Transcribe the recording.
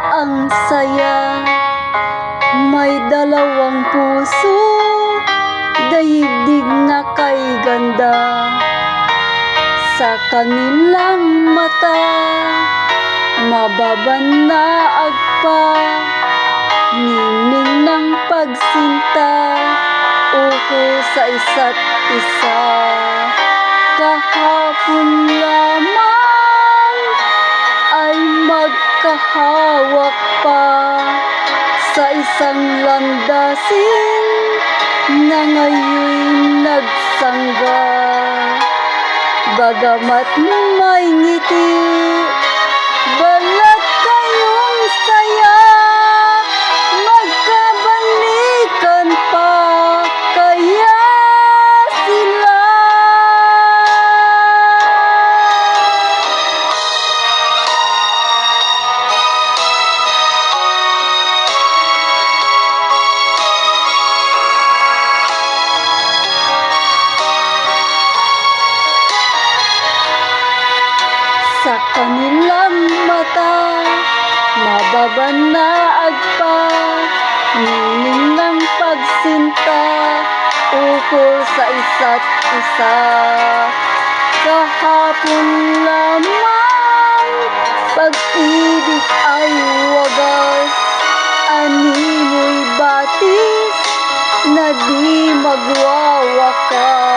ang saya. May dalawang puso, daigdig na kay ganda. Sa kanilang mata, mababanaag pa. Nining ng pagsinta, ukol sa isa't isa. Kahapon lamang ay magkahawak pa sa isang landasin na ngayon'y nagsangga. Bagamat may ngiti, balat kayong saya, magkabalikan pa kaya sila. Sa kanilang mata, mababanaag pa. Nining ng pagsinta, ukol sa isa't isa. Kahapon lamang, pag-ibig ay wagas. Animoy batis na di magwawakas.